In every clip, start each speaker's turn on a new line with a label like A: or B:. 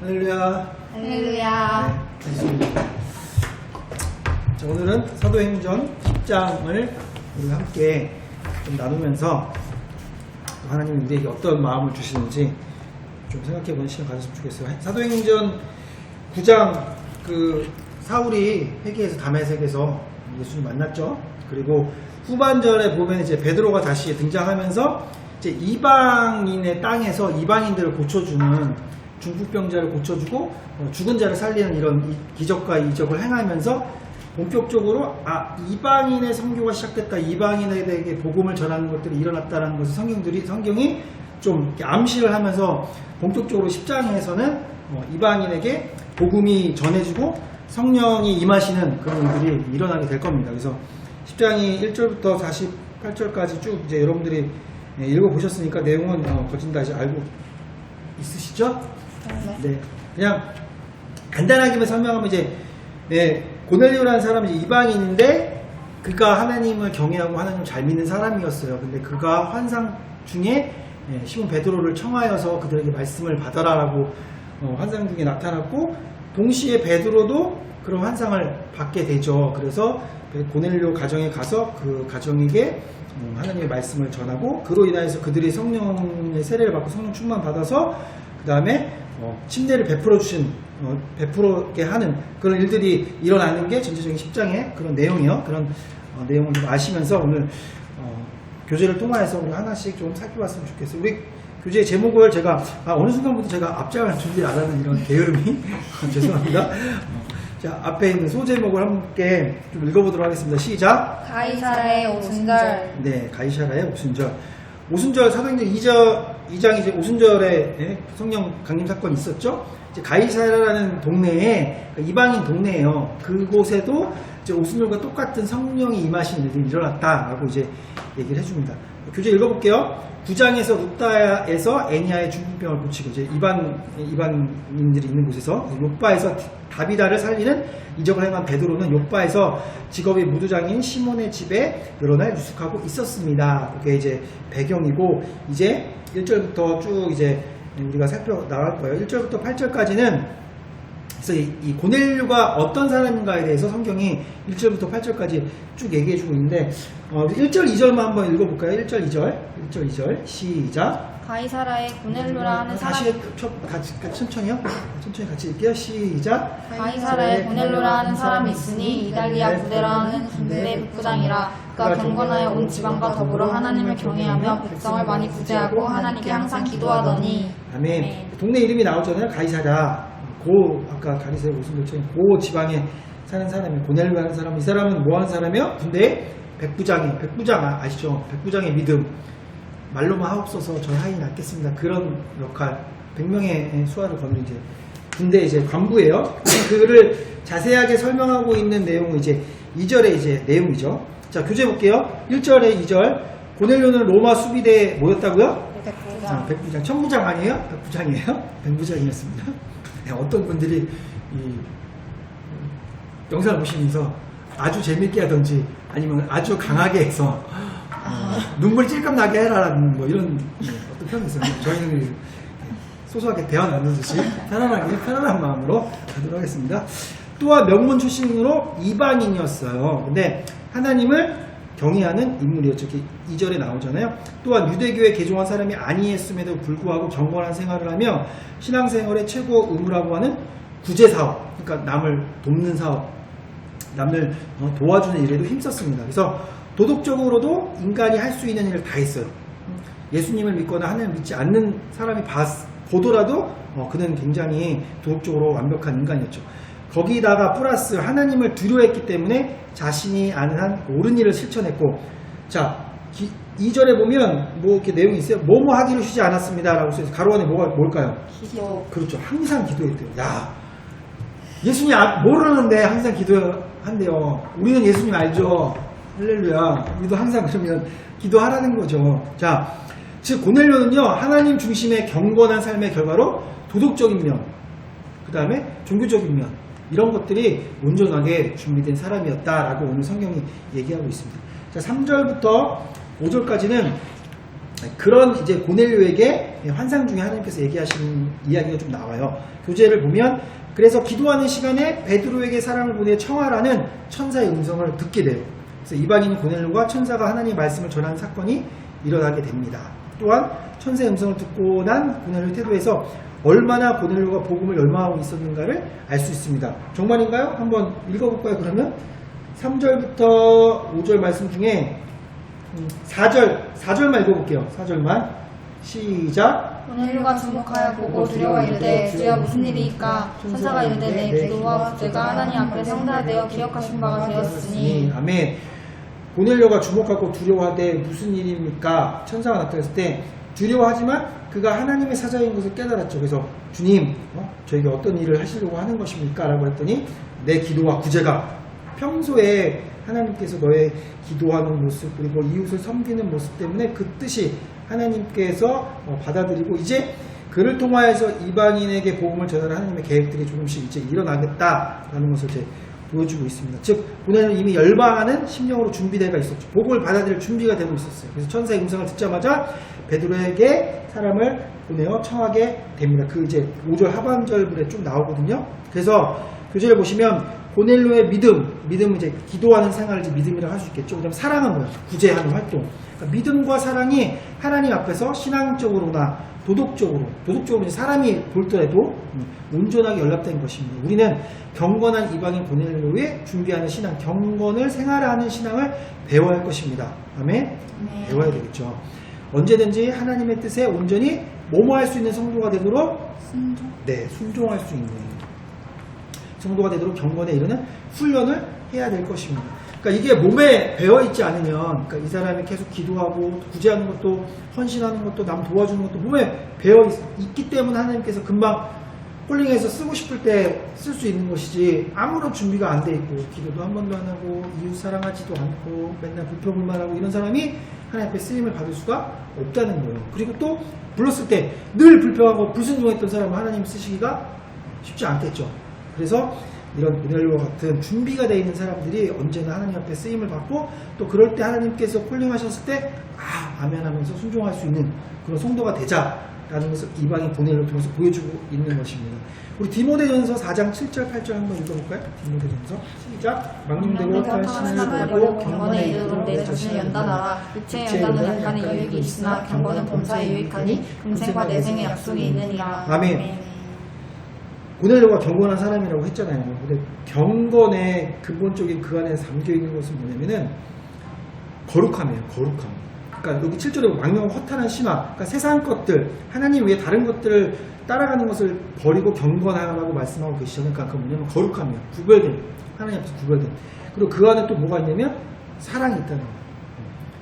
A: 할렐루야.
B: 할렐루야.
A: 네, 알겠습니다. 자, 오늘은 사도행전 10장을 우리가 함께 좀 나누면서 하나님이 우리에게 어떤 마음을 주시는지 좀 생각해보는 시간 가졌으면 좋겠어요. 사도행전 9장 사울이 회개해서 다메섹에서 예수님 만났죠. 그리고 후반전에 보면 이제 베드로가 다시 등장하면서 이제 이방인의 땅에서 이방인들을 고쳐주는 중풍병자를 고쳐주고 죽은 자를 살리는 이런 기적과 이적을 행하면서 본격적으로 이방인의 선교가 시작됐다, 이방인에게 복음을 전하는 것들이 일어났다는 것을 성경이 좀 암시를 하면서 본격적으로 10장에서는 이방인에게 복음이 전해지고 성령이 임하시는 그런 일들이 일어나게 될 겁니다. 그래서 10장이 1절부터 48절까지 쭉 이제 여러분들이 읽어보셨으니까 내용은 거진 다 이제 알고 있으시죠? 네. 그냥 간단하게만 설명하면 이제 고넬료라는 사람은 이제 이방인인데 그가 하나님을 경외하고 하나님을 잘 믿는 사람이었어요. 근데 그가 환상 중에 시몬 베드로를 청하여서 그들에게 말씀을 받아라라고 환상 중에 나타났고, 동시에 베드로도 그런 환상을 받게 되죠. 그래서 고넬료 가정에 가서 그 가정에게 하나님의 말씀을 전하고, 그로 인하여서 그들이 성령의 세례를 받고 성령 충만 받아서 그 다음에 침례를 베풀게 하는 그런 일들이 일어나는 게 전체적인 10장의 그런 내용이요. 그런 내용을 좀 아시면서 오늘 교재를 통해서 우리 하나씩 좀 살펴봤으면 좋겠어요. 우리 교재의 제목을 제가 어느 순간부터 제가 앞장을 준비를 안 하는 이런 게으름이 죄송합니다. 자, 앞에 있는 소제목을 함께 좀 읽어보도록 하겠습니다. 시작.
B: 가이사라의 오순절.
A: 네, 가이사라의 오순절. 오순절 사도행전 2장 이제 오순절에 성령 강림 사건이 있었죠. 이제 가이사라라는 동네에 이방인 동네예요. 그곳에도 이제 오순절과 똑같은 성령이 임하신 일이 일어났다라고 이제 얘기를 해줍니다. 교재 읽어볼게요. 9장에서 루다에서 애니아의 중풍병을 고치고 이제 이방인들이 있는 곳에서 욥바에서 다비다를 살리는 이적을 행한 베드로는 욥바에서 직업이 무두장인 시몬의 집에 여러 날 유숙하고 있었습니다. 그게 이제 배경이고, 이제 1절부터 쭉 이제 우리가 살펴나갈 거예요. 1절부터 8절까지는 그래서 이 고넬료가 어떤 사람인가에 대해서 성경이 1절부터 8절까지 쭉 얘기해주고 있는데 1절, 2절만 한번 읽어볼까요? 1절, 2절 시작.
B: 가이사라의 고넬료라 하는 사람.
A: 다시 천천히요? 천천히 같이 읽게요. 시작.
B: 가이사라의 고넬료라 하는 사람이 있으니 이달리아 부대라 하는 군대 북부장이라. 그가 경건하여 온 지방과 더불어 하나님을 경외하며 백성을 많이 구제하고 하나님께 항상 기도하더니.
A: 아멘. 동네 이름이 나오잖아요. 가이사라. 아까 가이사라 무슨 도처럼 고 지방에 사는 사람이 고넬료 하는 사람. 이 사람은 뭐 하는 사람이요? 군대 백부장 아시죠? 백부장의 믿음. 말로만 하옵소서 저희 하인이 낫겠습니다. 그런 역할. 100명의 수하를 거는 이제 군대 이제 관부예요. 그를 자세하게 설명하고 있는 내용은 이제 2절의 이제 내용이죠. 자, 교재 볼게요. 1절에 2절. 고넬료는 로마 수비대에 모였다고요? 백부장. 천부장 아니에요? 백부장이에요? 백부장이었습니다. 네, 어떤 분들이 이 영상을 보시면서 아주 재밌게 하든지 아니면 아주 강하게 해서 눈물이 찔끔 나게 해라라는 뭐 이런 어떤 표현이 있어요. 저희는 소소하게 대화 나누듯이 편안한 마음으로 하도록 하겠습니다. 또한 명문 출신으로 이방인이었어요. 근데 하나님을 경외하는 인물이었죠. 이렇게 2절에 나오잖아요. 또한 유대교에 개종한 사람이 아니했음에도 불구하고 경건한 생활을 하며 신앙생활의 최고 의무라고 하는 구제사업, 그러니까 남을 돕는 사업, 남을 도와주는 일에도 힘썼습니다. 그래서 도덕적으로도 인간이 할 수 있는 일을 다 했어요. 예수님을 믿거나 하나님을 믿지 않는 사람이 보더라도 그는 굉장히 도덕적으로 완벽한 인간이었죠. 거기다가 플러스 하나님을 두려워했기 때문에 자신이 아는 한 옳은 일을 실천했고, 자 2절에 보면 뭐 이렇게 내용이 있어요. 뭐뭐 하기로 쉬지 않았습니다 라고 써있어요. 가로 안에 뭘까요?
B: 기도.
A: 그렇죠. 항상 기도했대요. 야, 예수님 모르는데 항상 기도한대요. 우리는 예수님 알죠. 할렐루야. 우리도 항상 그러면 기도하라는 거죠. 자, 즉 고넬료는요, 하나님 중심의 경건한 삶의 결과로 도덕적인 면, 그 다음에 종교적인 면, 이런 것들이 온전하게 준비된 사람이었다라고 오늘 성경이 얘기하고 있습니다. 자, 3절부터 5절까지는 그런 이제 고넬료에게 환상 중에 하나님께서 얘기하시는 이야기가 좀 나와요. 교재를 보면 그래서 기도하는 시간에 베드로에게 사랑을 보내 청하라는 천사의 음성을 듣게 돼요. 그래서 이방인인 고넬료가 천사가 하나님의 말씀을 전하는 사건이 일어나게 됩니다. 또한 천사의 음성을 듣고 난 고넬료의 태도에서 얼마나 고넬료가 복음을 열망하고 있었는가를 알 수 있습니다. 정말인가요? 한번 읽어볼까요? 그러면 3절부터 5절 말씀 중에 4절만 읽어볼게요. 4절만 시작.
B: 고넬료가 주목하여 보고 두려워 이르되 주여 무슨 일이니까 천사가 이르되 내 기도와 구제가 하나님 앞에 성달되어 기억하신 바가 되었으니.
A: 아멘. 고넬료가 주목하고 두려워하되 무슨 일입니까? 천사가 나타났을 때 두려워하지만 그가 하나님의 사자인 것을 깨달았죠. 그래서 주님 저에게 어떤 일을 하시려고 하는 것입니까? 라고 했더니 내 기도와 구제가 평소에 하나님께서 너의 기도하는 모습 그리고 이웃을 섬기는 모습 때문에 그 뜻이 하나님께서 받아들이고 이제 그를 통하여서 이방인에게 복음을 전하는 하나님의 계획들이 조금씩 이제 일어나겠다라는 것을 이제 보여주고 있습니다. 즉 고넬료는 이미 열방하는 심령으로 준비되어 있었죠. 복음을 받아들일 준비가 되고 있었어요. 그래서 천사의 음성을 듣자마자 베드로에게 사람을 보내어 청하게 됩니다. 그 이제 5절 하반절부에 쭉 나오거든요. 그래서 교재를 보시면 고넬료의 믿음은 이제 기도하는 생활을 이제 믿음이라고 할 수 있겠죠. 그다음 사랑은 뭐예요? 구제하는 활동. 그러니까 믿음과 사랑이 하나님 앞에서 신앙적으로나 도덕적으로 이제 사람이 볼 때에도 온전하게 연락된 것입니다. 우리는 경건한 이방인 고넬료에 준비하는 신앙, 경건을 생활하는 신앙을 배워야 할 것입니다. 아멘?
B: 네.
A: 배워야 되겠죠. 언제든지 하나님의 뜻에 온전히 뭐할 수 있는 성도가 되도록 순종할 수 있는 성도가 되도록 경건에 이르는 훈련을 해야 될 것입니다. 그러니까 이게 몸에 배어있지 않으면, 그러니까 이 사람이 계속 기도하고 구제하는 것도 헌신하는 것도 남 도와주는 것도 몸에 배어있기 때문에 하나님께서 금방 홀링해서 쓰고 싶을 때 쓸 수 있는 것이지 아무런 준비가 안 돼 있고 기도도 한 번도 안 하고 이웃 사랑하지도 않고 맨날 불평불만하고 이런 사람이 하나님 앞에 쓰임을 받을 수가 없다는 거예요. 그리고 또 불렀을 때 늘 불평하고 불순종했던 사람을 하나님 쓰시기가 쉽지 않겠죠. 그래서 이런 고넬료와 같은 준비가 되어 있는 사람들이 언제나 하나님 앞에 쓰임을 받고 또 그럴 때 하나님께서 콜링하셨을 때 아멘 하면서 순종할 수 있는 그런 성도가 되자라는 것을 이방인 고넬료를 통해서 보여주고 있는 것입니다. 우리 디모데전서 4장 7절 8절 한번 읽어볼까요? 디모데전서 시작. 망령되고 할 신을 보고
B: 경건에 이르도록 내 자신을 연단하라. 육체의 연단은 약간의 유익이 있으나 경건은 범사에 유익하니 금생과 내생의 약속이 있느니라.
A: 아멘. 고넬료가 경건한 사람이라고 했잖아요. 근데 경건의 근본적인 그 안에 담겨있는 것은 뭐냐면은 거룩함이에요. 거룩함. 그러니까 여기 7절에 망령 허탄한 신화, 그러니까 세상 것들, 하나님 외에 다른 것들을 따라가는 것을 버리고 경건하라고 말씀하고 계시잖아요. 그러니까 그 뭐냐면 거룩함이에요. 구별된, 하나님 앞에서 구별된. 그리고 그 안에 또 뭐가 있냐면 사랑이 있다는 거예요.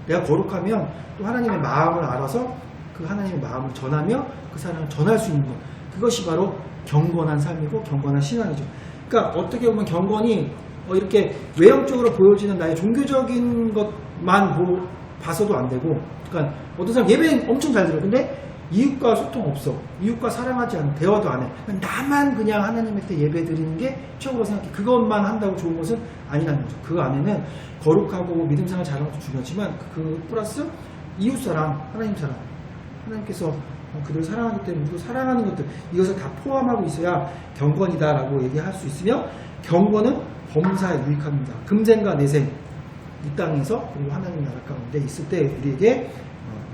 A: 내가 거룩하면 또 하나님의 마음을 알아서 그 하나님의 마음을 전하며 그 사랑을 전할 수 있는 것. 그것이 바로 경건한 삶이고 경건한 신앙이죠. 그러니까 어떻게 보면 경건이 이렇게 외형적으로 보여지는 나의 종교적인 것만 봐서도 안 되고, 그러니까 어떤 사람 예배는 엄청 잘 들어. 근데 이웃과 소통 없어. 이웃과 사랑하지 않아. 대화도 안 해. 나만 그냥 하나님한테 예배 드리는 게 최고로 생각해. 그것만 한다고 좋은 것은 아니라는 거죠. 그 안에는 거룩하고 믿음 생활 잘하는 것도 중요하지만 그 플러스 이웃 사랑, 하나님 사랑. 하나님께서 그들을 사랑하기 때문에 우리도 사랑하는 것들 이것을 다 포함하고 있어야 경건이다라고 얘기할 수 있으며 경건은 범사에 유익합니다. 금생과 내생 이 땅에서 그리고 하나님 나라 가운데 있을 때 우리에게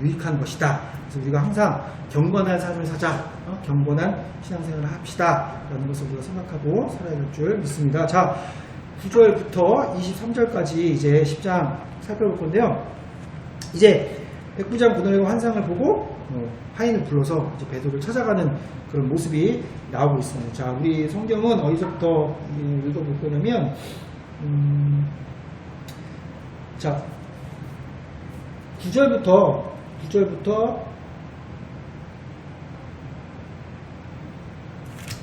A: 유익한 것이다. 그래서 우리가 항상 경건한 삶을 사자, 경건한 신앙생활을 합시다 라는 것을 우리가 생각하고 살아야 될 줄 믿습니다. 자, 9절부터 23절까지 이제 10장 살펴볼 건데요. 이제 백부장 고넬료가 환상을 보고 하인을 불러서 이제 베드로를 찾아가는 그런 모습이 나오고 있습니다. 자, 우리 성경은 어디서부터 읽어볼 거냐면 자 9절부터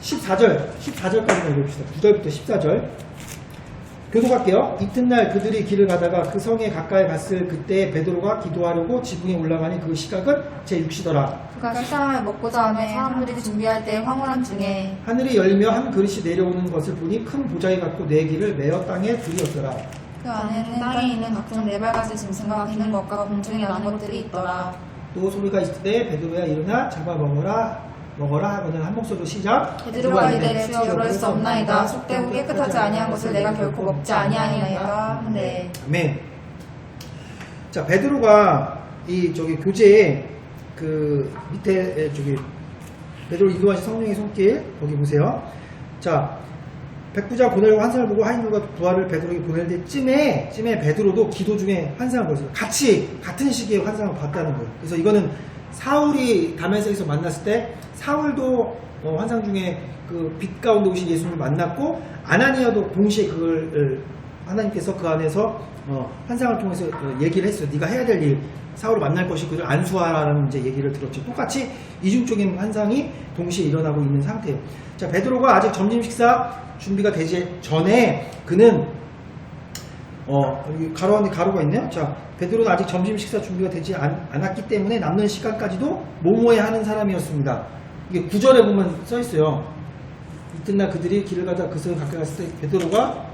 A: 14절까지만 읽어봅시다. 9절부터 14절 교독할게요. 이튿날 그들이 길을 가다가 그 성에 가까이 갔을 그때 베드로가 기도하려고 지붕에 올라가니 그 시각은 제6시더라.
B: 그가 식사를 먹고자 하며 사람들이 준비할 때 황홀한 중에
A: 하늘이 열며 한 그릇이 내려오는 것을 보니 큰 보자기 같고 네 개를 메어 땅에 들이었더라.
B: 그 안에는 땅에 있는 각종 네발같이 짐승과 기는 것과 공중에 나는 것들이 있더라.
A: 또 소리가 있을 때 베드로야 일어나 잡아 먹어라 하거든. 한 목소리로 시작.
B: 베드로가 이르되 주여 그럴 수 없나이다. 속되고 깨끗하지 아니한 것을 내가 결코 먹지 아니하니이다. 네.
A: 아멘. 자, 베드로가 저기 교재에 그 밑에 베드로 인도하신 성령의 손길 거기 보세요. 자, 백부자 보내려고 환상을 보고 하인들과 부하를 베드로에게 보낼 때쯤에 베드로도 기도 중에 환상을 보였어요. 같은 시기에 환상을 봤다는 거예요. 그래서 이거는 사울이 다메섹에서 만났을 때 사울도 환상 중에 그 빛 가운데 오신 예수님을 만났고 아나니아도 동시에 그걸 하나님께서 그 안에서 환상을 통해서 얘기를 했어요. 네가 해야 될 일, 사울을 만날 것이 그를 안수하라는 이제 얘기를 들었죠. 똑같이 이중적인 환상이 동시에 일어나고 있는 상태예요. 자, 베드로가 아직 점심 식사 준비가 되기 전에 그는 여기 가로 안에 가로가 있네요. 자, 베드로는 아직 점심 식사 준비가 되지 않았기 때문에 남는 시간까지도 모모해 하는 사람이었습니다. 이게 9절에 보면 써 있어요. 이튿날 그들이 길을 가다 그 성에 가까이 갔을 때 베드로가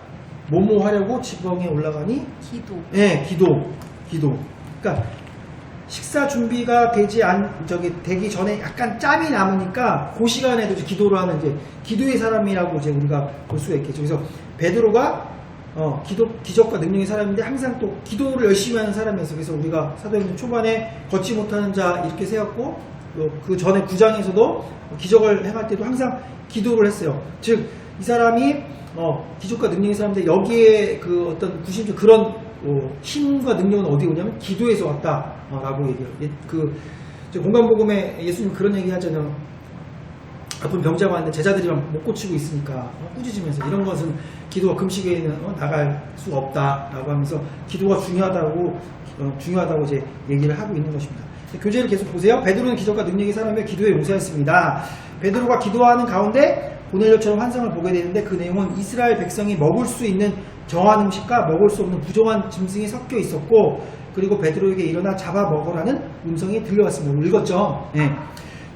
A: 모모하려고 지붕에 올라가니
B: 기도.
A: 네, 기도. 그러니까 식사 준비가 되기 전에 약간 짬이 남으니까 그 시간에도 이제 기도를 하는 이제 기도의 사람이라고 이제 우리가 볼 수가 있겠죠. 그래서 베드로가 기적과 능력의 사람인데 항상 또 기도를 열심히 하는 사람이었어요. 그래서 우리가 사도행전 초반에 걷지 못하는 자 이렇게 세웠고 그 전에 9장에서도 기적을 행할 때도 항상 기도를 했어요. 즉 이 사람이 기적과 능력의 사람인데 여기에 그 어떤 구심적 그런 힘과 능력은 어디 오냐면 기도에서 왔다라고 얘기해요. 공간복음에 예수님 그런 얘기 하잖아요. 아픈 병자가 왔는데 제자들이랑 못 고치고 있으니까 꾸짖으면서 이런 것은 기도와 금식 외에는 나갈 수 없다라고 하면서 기도가 중요하다고 이제 얘기를 하고 있는 것입니다. 교재를 계속 보세요. 베드로는 기적과 능력의 사람의 기도에 용서했습니다. 베드로가 기도하는 가운데 고넬료처럼 환상을 보게 되는데 그 내용은 이스라엘 백성이 먹을 수 있는 정한 음식과 먹을 수 없는 부정한 짐승이 섞여 있었고 그리고 베드로에게 일어나 잡아 먹으라는 음성이 들려왔습니다. 읽었죠? 네.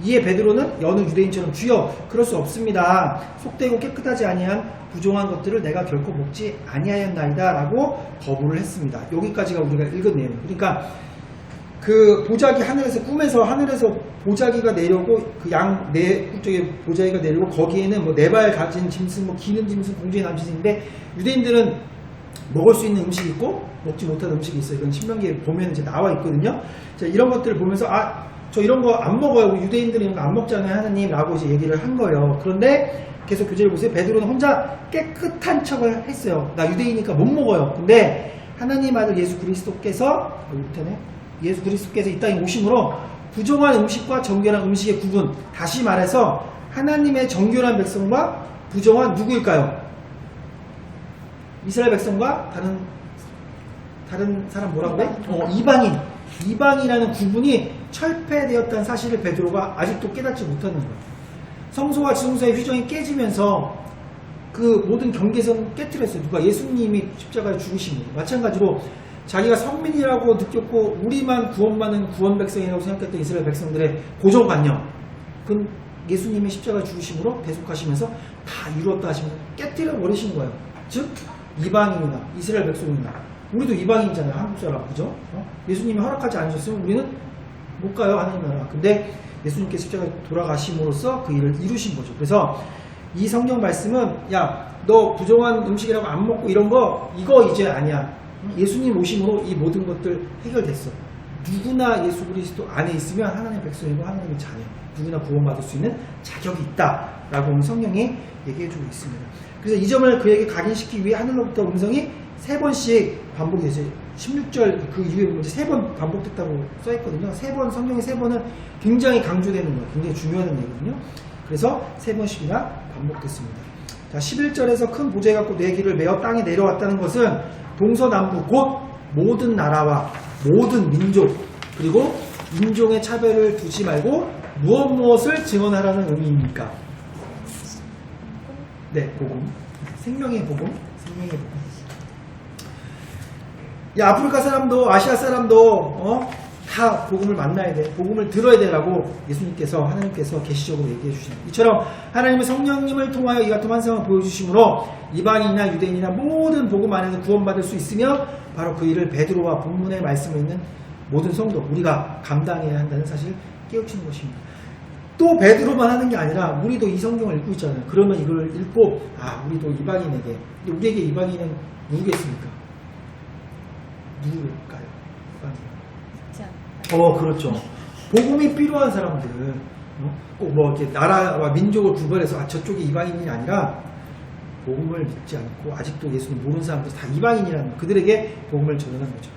A: 이에 베드로는 여느 유대인처럼 주여 그럴 수 없습니다. 속되고 깨끗하지 아니한 부정한 것들을 내가 결코 먹지 아니하였나이다 라고 거부를 했습니다. 여기까지가 우리가 읽은 내용. 그러니까 그 보자기 꿈에서 하늘에서 보자기가 내려오고 그 쪽에 보자기가 내려오고 거기에는 뭐 4발 가진 짐승, 기는 짐승, 공주의 남짓인데 유대인들은 먹을 수 있는 음식이 있고 먹지 못하는 음식이 있어요. 이건 신명기에 보면 이제 나와 있거든요. 자, 이런 것들을 보면서 저 이런 거 안 먹어요. 유대인들은 이런 거 안 먹잖아요, 하나님 라고 이제 얘기를 한 거예요. 그런데 계속 교재를 보세요. 베드로는 혼자 깨끗한 척을 했어요. 나 유대인이니까 못 먹어요. 근데 하나님 아들 예수 그리스도께서 이 땅에 오심으로 부정한 음식과 정결한 음식의 구분, 다시 말해서 하나님의 정결한 백성과 부정한 누구일까요? 이스라엘 백성과 다른 사람 뭐라고 해? 이방이라는 구분이 철폐되었다는 사실을 베드로가 아직도 깨닫지 못하는 거예요. 성소와 지성소의 휘정이 깨지면서 그 모든 경계선 깨트렸어요. 누가? 예수님이 십자가에 죽으신 거예요. 마찬가지로 자기가 선민이라고 느꼈고 우리만 구원받는 구원 백성이라고 생각했던 이스라엘 백성들의 고정관념, 그건 예수님의 십자가 죽으심으로 대속하시면서 다 이루었다 하시면서 깨뜨려 버리신 거예요. 즉 이방인이나 이스라엘 백성이나 우리도 이방인이잖아요. 한국 사람, 그죠? 예수님이 허락하지 않으셨으면 우리는 못 가요, 하나님 나라. 근데 예수님께 십자가에 돌아가심으로써 그 일을 이루신 거죠. 그래서 이 성경 말씀은 야, 너 부정한 음식이라고 안 먹고 이런 거 이거 이제 아니야. 예수님 오심으로 이 모든 것들 해결됐어. 누구나 예수 그리스도 안에 있으면 하나님의 백성이고 하나님의 자녀, 누구나 구원받을 수 있는 자격이 있다라고 오늘 성령이 얘기해주고 있습니다. 그래서 이 점을 그에게 각인시키기 위해 하늘로부터 음성이 3번씩 반복이 됐어요. 16절 그 이후에 보면 3번 반복됐다고 써있거든요. 3번, 성령의 3번은 굉장히 강조되는 거예요. 굉장히 중요한 얘기거든요. 그래서 3번씩이나 반복됐습니다. 자, 11절에서 큰 보좌에 갖고 내 길을 메어 땅에 내려왔다는 것은 동서남북 곧 모든 나라와 모든 민족 그리고 인종의 차별을 두지 말고 무엇을 증언하라는 의미입니까? 네, 복음. 생명의 복음. 야, 아프리카 사람도 아시아 사람도 다 복음을 만나야 돼. 복음을 들어야 되라고 예수님께서 하나님께서 계시적으로 얘기해 주십니다. 이처럼 하나님의 성령님을 통하여 이 같은 환상을 보여주심으로 이방인이나 유대인이나 모든 복음 안에서 구원받을 수 있으며 바로 그 일을 베드로와 본문의 말씀에 있는 모든 성도 우리가 감당해야 한다는 사실을 깨우치는 것입니다. 또 베드로만 하는 게 아니라 우리도 이 성경을 읽고 있잖아요. 그러면 이걸 읽고 우리도 이방인에게, 우리에게 이방인은 누구겠습니까? 누구일까요? 그렇죠. 복음이 필요한 사람들, 꼭 뭐 이렇게 나라와 민족을 구별해서 저쪽이 이방인이 아니라 복음을 믿지 않고 아직도 예수님 모르는 사람들 다 이방인이라는 그들에게 복음을 전하는 거죠.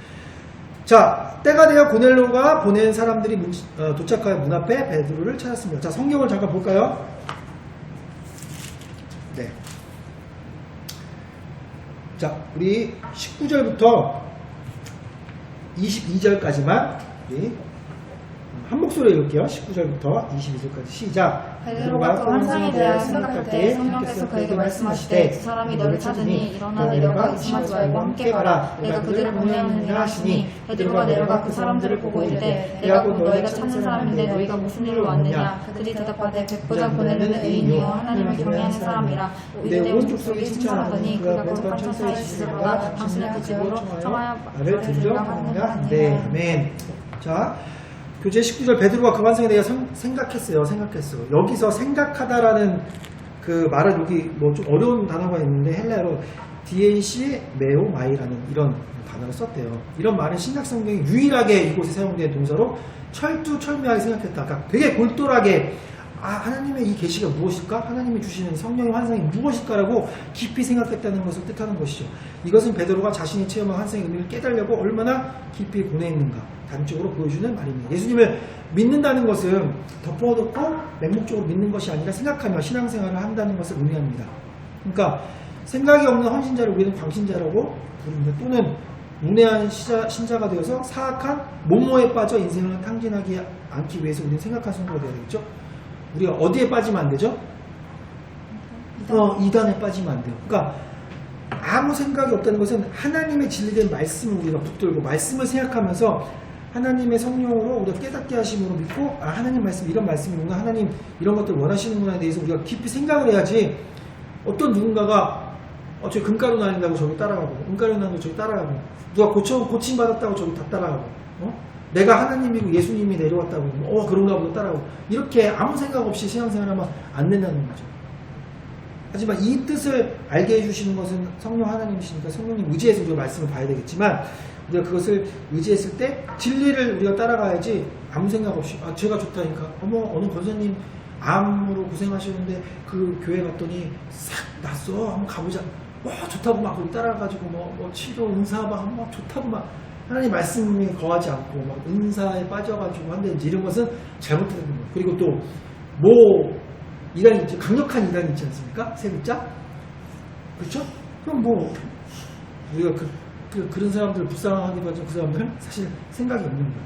A: 자, 때가 되어 고넬료가 보낸 사람들이 도착하여 문 앞에 베드로를 찾았습니다. 자, 성경을 잠깐 볼까요? 네. 자, 우리 19절부터 22절까지만 우리 한 목소리로 읽을게요. 19절부터 22절까지 시작.
B: 베드로가 그 환상에 대하여 생각할 때에 성령께서 그에게 말씀하시되 두 사람이 너를 찾으니 일어나 내려가 의심하지 말고 함께 가라. 내가 그들을 보내었느니라 하시니 베드로가 내려가 그 사람들을 보고 이르되 내가 곧 너희가 찾는 사람인데 너희가 무슨 일로 왔느냐. 그들이 대답하되 백부장 보내는 의인이요 하나님을 경외하는 사람이라. 내 오른쪽 속에 칭찬하더니 그가 거룩한 천사의 지시를 받아 당신의 그 집으로 청하여 말을 들으려 하느니라.
A: 네, 아멘. 자, 교재 19절 베드로가 그 환상에 대해 생각했어요. 여기서 생각하다라는 그 말은 여기 뭐 좀 어려운 단어가 있는데 헬라어로 디엔시 메오마이라는 이런 단어를 썼대요. 이런 말은 신약성경에 유일하게 이곳에 사용된 동사로 철두철미하게 생각했다. 그러니까 되게 골똘하게 하나님의 이 계시가 무엇일까? 하나님이 주시는 성령의 환상이 무엇일까라고 깊이 생각했다는 것을 뜻하는 것이죠. 이것은 베드로가 자신이 체험한 환상의 의미를 깨달으려고 얼마나 깊이 고뇌했는가 단적으로 보여주는 말입니다. 예수님을 믿는다는 것은 덮어놓고 맹목적으로 믿는 것이 아니라 생각하며 신앙생활을 한다는 것을 의미합니다. 그러니까 생각이 없는 헌신자를 우리는 광신자라고 부릅니다. 또는 문외한 신자가 되어서 사악한 몸모에 빠져 인생을 탕진하지 않기 위해서 우리는 생각한 성도가 되어야 되겠죠. 우리가 어디에 빠지면 안 되죠? 이단에 빠지면 안 돼요. 그러니까 아무 생각이 없다는 것은 하나님의 진리된 말씀을 우리가 붙들고 말씀을 생각하면서 하나님의 성령으로 우리가 깨닫게 하심으로 믿고 하나님 말씀 이런 말씀이구나, 하나님 이런 것들 원하시는구나에 대해서 우리가 깊이 생각을 해야지. 어떤 누군가가 저기 금가루 날린다고 저기 따라가고, 은가루 날린다고 저기 따라가고, 누가 고침 받았다고 저기 다 따라가고, 내가 하나님이고 예수님이 내려왔다고 그런가 보다 따라가고, 이렇게 아무 생각 없이 신앙생활하면 안 된다는 거죠. 하지만 이 뜻을 알게 해주시는 것은 성령 하나님이시니까 성령님 의지해서 우리가 말씀을 봐야 되겠지만, 우리가 그것을 의지했을 때 진리를 우리가 따라가야지. 아무 생각 없이 제가 좋다니까 어느 권사님 암으로 고생하셨는데 그 교회 갔더니 싹 났어, 한번 가보자, 좋다고 막 거기 따라가지고 치료 은사하고 막 좋다고 막 하나님 말씀에 거하지 않고 막 은사에 빠져가지고 한다든지 이런 것은 잘못되는 거예요. 그리고 또 이단이 있죠. 강력한 이단이 있지 않습니까? 세 글자? 그렇죠? 그럼 우리가 그런 사람들을 불쌍하기도 하지만 그 사람들은 사실 생각이 없는 거예요.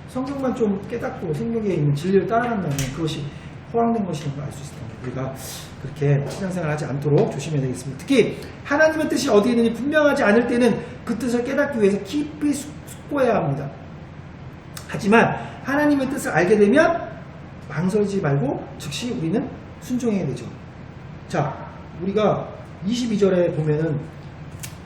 A: 성경만 좀 깨닫고 생명에 있는 진리를 따라간다면 그것이 허황된 것이라는 걸 알 수 있을 텐데, 우리가 그렇게 신앙생활을 하지 않도록 조심해야 되겠습니다. 특히 하나님의 뜻이 어디에 있는지 분명하지 않을 때는 그 뜻을 깨닫기 위해서 깊이 숙고해야 합니다. 하지만 하나님의 뜻을 알게 되면 망설이지 말고 즉시 우리는 순종해야 되죠. 자, 우리가 22절에 보면은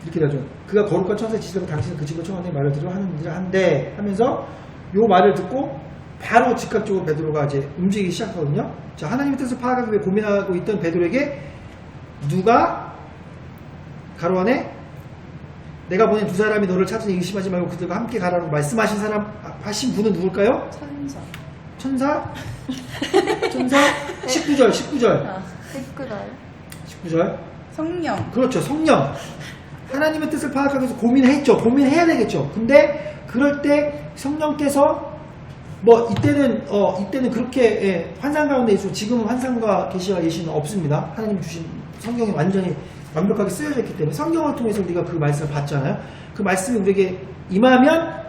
A: 이렇게 되죠. 그가 거룩한 천사의 지시로 당신은 그 집으로 청하는 말을 들어 하느니라 한데 하면서 요 말을 듣고 바로 즉각적으로 베드로가 이제 움직이기 시작하거든요. 자, 하나님의 뜻을 파악하기 위해 고민하고 있던 베드로에게 누가 가로 안에 내가 보낸 두 사람이 너를 찾으니 의심하지 말고 그들과 함께 가라고 말씀하신 하신 분은 누굴까요? 천사? 19절. 19절.
C: 성령.
A: 그렇죠. 성령. 하나님의 뜻을 파악하기 위해서 고민했죠. 고민해야 되겠죠. 근데 그럴 때 성령께서 이때는 그렇게 환상 가운데 있어. 지금은 환상과 계시와 예시는 없습니다. 하나님 주신 성경이 완전히 완벽하게 쓰여져 있기 때문에 성경을 통해서 우리가 그 말씀을 봤잖아요. 그 말씀이 우리에게 임하면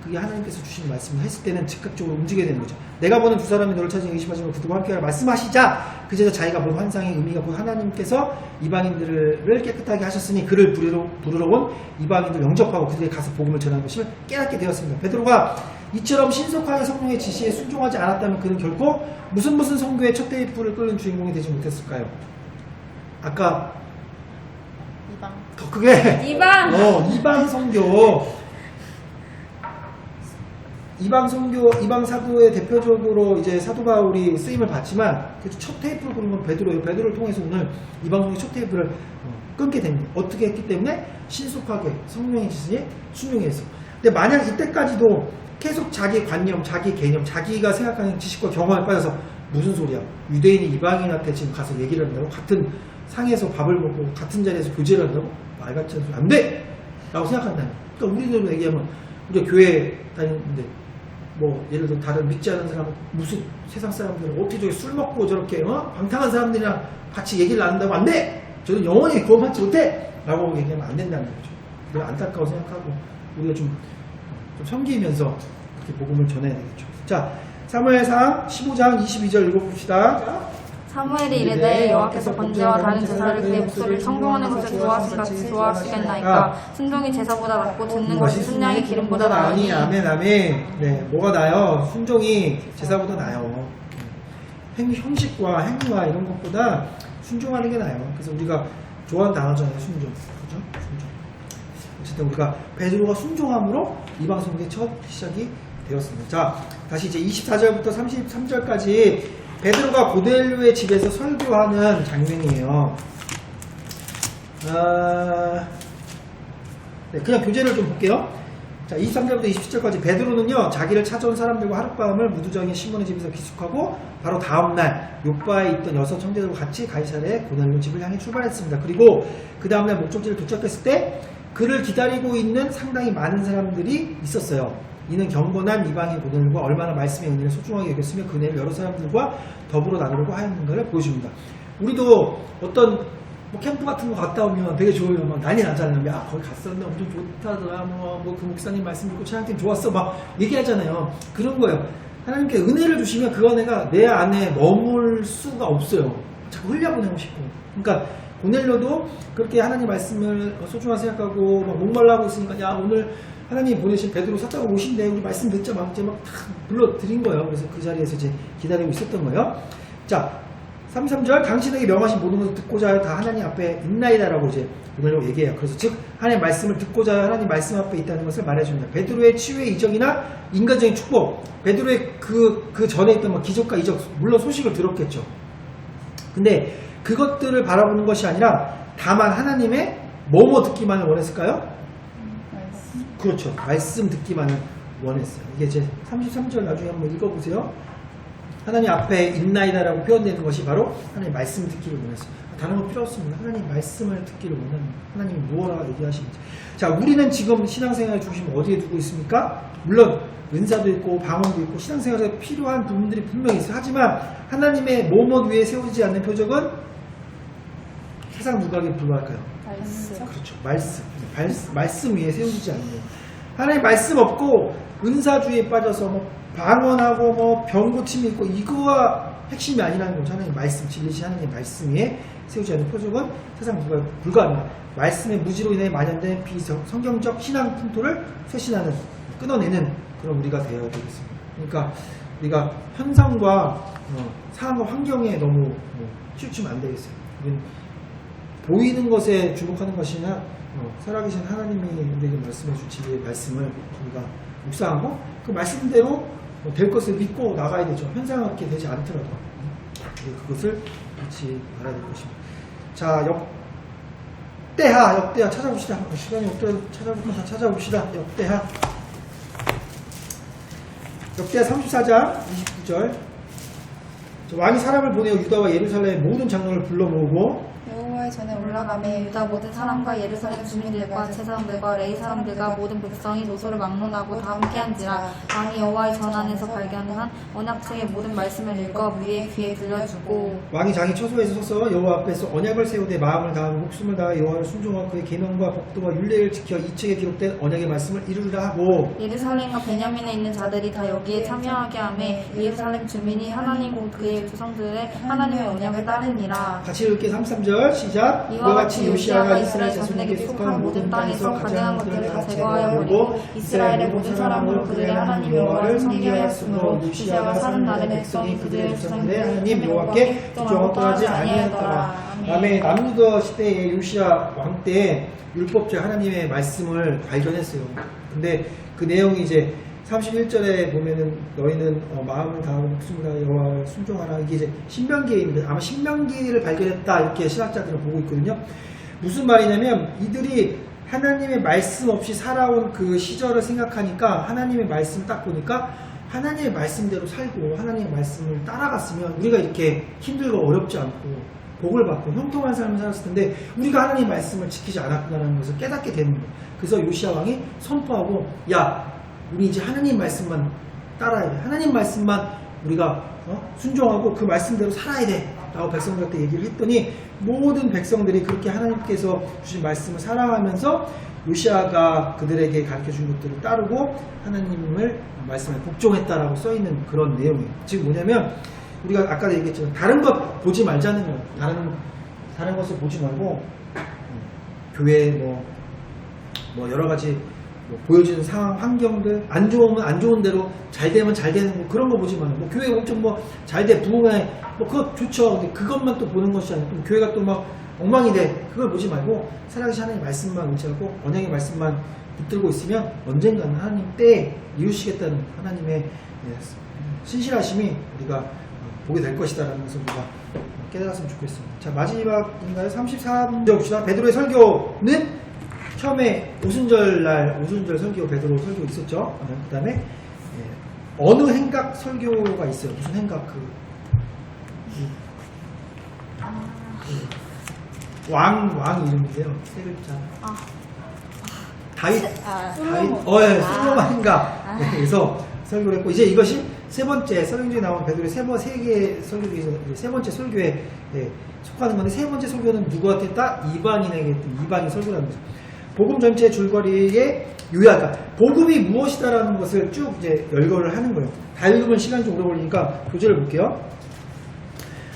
A: 그게 하나님께서 주신 말씀을 했을 때는 즉각적으로 움직여야 되는 거죠. 내가 보는 두 사람이 너를 찾으니 의심하지 말고 그들과 함께하라 말씀하시자 그제서 자기가 본 환상의 의미가 곧 하나님께서 이방인들을 깨끗하게 하셨으니 그를 부르러 온 이방인들 영접하고 그들에게 가서 복음을 전하는 것을 깨닫게 되었습니다. 베드로가 이처럼 신속하게 성령의 지시에 순종하지 않았다면 그는 결코 무슨 성교의 첫 테이프를 끓는 주인공이 되지 못했을까요? 아까
B: 이방.
A: 더 크게
B: 이방.
A: 이방 성교. 이방 선교, 이방 사도의 대표적으로 이제 사도 바울이 쓰임을 받지만 그래도 첫 테이프를 끊은 건 베드로예요. 베드로를 통해서 오늘 이방 선교 첫 테이프를 끊게 됩니다. 어떻게 했기 때문에 신속하게 성령의 지시에 순종해서. 근데 만약 이때까지도 계속 자기 관념, 자기 개념, 자기가 생각하는 지식과 경험에 빠져서 무슨 소리야? 유대인이 이방인한테 지금 가서 얘기를 한다고? 같은 상에서 밥을 먹고 같은 자리에서 교제를 한다고? 말 같지 않은 소리 안 돼! 라고 생각한다는 거예요. 그러니까 우리들로 얘기하면 우리가 교회 다니는데 뭐 예를 들어 다른 믿지 않은 사람은 무슨 세상 사람들은 어떻게 저기 술 먹고 저렇게 방탕한 사람들이랑 같이 얘기를 나눈다고 안 돼! 저는 영원히 구원받지 못해! 라고 얘기하면 안 된다는 거죠. 그걸 안타까워 생각하고 우리가 좀 섬기면서 이렇게 복음을 전해야 되겠죠. 자, 사무엘상 15장 22절 읽어봅시다.
B: 사무엘이 이르되 여호와께서 번제와 다른 제사를 그의 목소리를 청종하는 것을 좋아하시같이 좋아하시겠나이까. 순종이 제사보다 낫고 듣는 것이 순양의 기름보다 나으니.
A: 아멘 아멘. 네, 뭐가 나요? 순종이 제사보다 나요. 형식과 행위와 이런 것보다 순종하는 게 나요. 그래서 우리가 좋아하는 단어잖아요. 순종. 그죠? 순종. 어쨌든 우리가 베드로가 순종함으로 이방 선교의 첫 시작이 되었습니다. 자, 다시 이제 24절부터 33절까지 베드로가 고넬료의 집에서 설교하는 장면이에요. 네, 그냥 교재를 좀 볼게요. 자, 23절부터 27절까지 베드로는요, 자기를 찾아온 사람들과 하룻밤을 무두장의 시몬의 집에서 기숙하고 바로 다음날 요바에 있던 6 형제들과 같이 가이사랴의 고넬료 집을 향해 출발했습니다. 그리고 그 다음날 목적지를 도착했을 때 그를 기다리고 있는 상당히 많은 사람들이 있었어요. 이는 경건한 이방인 고넬료가 얼마나 말씀의 은혜를 소중하게 여겼으며 그 은혜를 여러 사람들과 더불어 나누려고 하였는가를 보여줍니다. 우리도 어떤 뭐 캠프 같은 거 갔다 오면 되게 좋아요. 막 난리 나잖아요. 야, 거기 갔었는데 엄청 좋다더라. 뭐 그 목사님 말씀 듣고 찬양팀 좋았어. 막 얘기하잖아요. 그런 거예요. 하나님께 은혜를 주시면 그 은혜가 내 안에 머물 수가 없어요. 자꾸 흘려보내고 싶고. 그러니까 고넬료도 그렇게 하나님 말씀을 소중하게 생각하고 막 목말라하고 있으니까 야, 오늘 하나님 보내신 베드로 사자가 오신대. 우리 말씀 듣자. 막 이제 막 불러드린 거예요. 그래서 그 자리에서 이제 기다리고 있었던 거예요. 자, 33절 당신에게 명하신 모든 것을 듣고자 하여 다 하나님 앞에 있나이다라고 이제 고넬료가 얘기해요. 그래서 즉 하나님 말씀을 듣고자 하여 하나님 말씀 앞에 있다는 것을 말해줍니다. 베드로의 치유의 이적이나 인간적인 축복, 베드로의 그 전에 있던 뭐 기적과 이적, 물론 소식을 들었겠죠. 근데 그것들을 바라보는 것이 아니라 다만 하나님의 뭐뭐 듣기만을 원했을까요? 그렇죠. 말씀 듣기만을 원했어요. 이게 이제 33절 나중에 한번 읽어보세요. 하나님 앞에 있나이다라고 표현되는 것이 바로 하나님 말씀 듣기를 원했어요. 다른 건 필요 없습니다. 하나님 말씀을 듣기를 원합니다. 하나님이 무엇라 얘기하시는지. 자, 우리는 지금 신앙생활의 중심을 어디에 두고 있습니까? 물론 은사도 있고 방언도 있고 신앙생활에 필요한 부분들이 분명히 있어요. 하지만 하나님의 뭐뭐 위에 세워지지 않는 표적은 세상 누각에 불과할까요?
B: 말씀.
A: 그렇죠. 말씀 위에 세워지지 않는 거예요. 하나님 말씀 없고 은사주의에 빠져서 뭐 방언하고 뭐 병고침이 있고 이거가 핵심이 아니라는 거죠. 하나님 말씀, 진리신 하나님 말씀 위에 세우지 않는 표적은 세상 누각에 불과합니다. 말씀의 무지로 인해 만연된 비성경적 신앙 풍토를 쇄신하는, 끊어내는 그런 우리가 되어야 되겠습니다. 그러니까 우리가 현상과 상황과 환경에 너무 치우치면 안 되겠어요. 우리는 보이는 것에 주목하는 것이나 살아계신 하나님이 우리에게 말씀해 준 진리의 말씀을 우리가 묵상하고 그 말씀대로 될 것을 믿고 나가야 되죠. 현상하게 되지 않더라도 그것을 믿지 말아야 될 것입니다. 자, 역대하 찾아봅시다. 시간이 없더라도 찾아볼까 다 찾아봅시다. 역대하 34장 29절. 왕이 사람을 보내어 유다와 예루살렘의 모든 장로를 불러 모으고
B: 여호와의 전에 올라가매 유다 모든 사람과 예루살렘 주민들과 제사장들과 레위 사람들과 모든 백성이 노소를 막론하고 다 함께한지라. 왕이 여호와의 전 안에서 발견한 언약책의 모든 말씀을 읽어 위에 귀에 들려주고
A: 왕이 장이 처소에서 서서 여호와 앞에서 언약을 세우되 마음을 다하며 목숨을 다하여 여호와를 순종하고 그의 계명과 법도와 율례를 지켜 이 책에 기록된 언약의 말씀을 이루리라 하고
B: 예루살렘과 베냐민에 있는 자들이 다 여기에 참여하게 하매 예루살렘 주민이 하나님 곧 그의 조상들의 하나님의 언약을 따르니라.
A: 같이 읽게 33절 시작.
B: 이와 같이 요시아가 이스라엘 자손에게 속한 모든 땅에서 가증한 것들을 다 제거하여 버리고 이스라엘의 모든 사람으로 그들의 하나님 여호와를 섬기하였으므로 요시아가 사는 날에 백성이 그들의 조상들의 하나님 여호와께 국정을 떠나지 아니하였더라. 다음에 남유다 시대의 요시아 왕 때 율법적 하나님의 말씀을 발견했어요. 근데 그 내용이 이제
A: 31절에 보면은 너희는 마음을 다하고 목숨을 다하여 여호와를 순종하라. 이게 이제 신명기인데 아마 신명기를 발견했다 이렇게 신학자들은 보고 있거든요. 무슨 말이냐면 이들이 하나님의 말씀 없이 살아온 그 시절을 생각하니까 하나님의 말씀 딱 보니까 하나님의 말씀대로 살고 하나님의 말씀을 따라갔으면 우리가 이렇게 힘들고 어렵지 않고 복을 받고 형통한 삶을 살았을 텐데 우리가 하나님의 말씀을 지키지 않았구나라는 것을 깨닫게 되는 거예요. 그래서 요시야 왕이 선포하고 야 우리 이제 하나님 말씀만 따라야 돼. 하나님 말씀만 우리가 순종하고 그 말씀대로 살아야 돼 라고 백성들한테 얘기를 했더니 모든 백성들이 그렇게 하나님께서 주신 말씀을 사랑하면서 요시야가 그들에게 가르쳐준 것들을 따르고 하나님을 말씀에 복종했다라고 써있는 그런 내용이에요. 지금 뭐냐면 우리가 아까도 얘기했지만 다른 것 보지 말자는 거예요. 다른 것을 보지 말고 교회 뭐 여러 가지 보여지는 상황, 환경들 안 좋으면 안 좋은 대로 잘 되면 잘 되는 거 그런 거 보지 말고 교회 엄청 잘 돼 부흥해 그거 좋죠. 근데 그것만 또 보는 것이 아니고 또 교회가 또 막 엉망이 돼 그걸 보지 말고 살아계신 하나님의 말씀만 의지하고 언약의 말씀만 붙들고 있으면 언젠가는 하나님 때에 이루시겠다는 하나님의 신실하심이 우리가 보게 될 것이다라는 것을 우리가 깨달았으면 좋겠습니다. 자 마지막인가요? 33절 봅시다. 베드로의 설교는 처음에 오순절 설교 베드로 설교 있었죠. 그 다음에 어느 행각 설교가 있어요. 무슨 행각 왕 이름인데요. 세 글자. 다윗 솔로몬 행각. 그래서 설교를 했고 이제 이것이 세 번째 설교에 나온 베드로의 세 개의 설교 중에서 세 번째 설교에 속하는 건데 세 번째 설교는 누구한테 했다? 이방인에게 했던 이방인 설교라는 거죠. 복음 전체 줄거리의 요약, 복음이 무엇이다라는 것을 쭉 이제 열거를 하는 거예요. 다 읽으면 시간이 좀 오래 걸리니까 교재를 볼게요.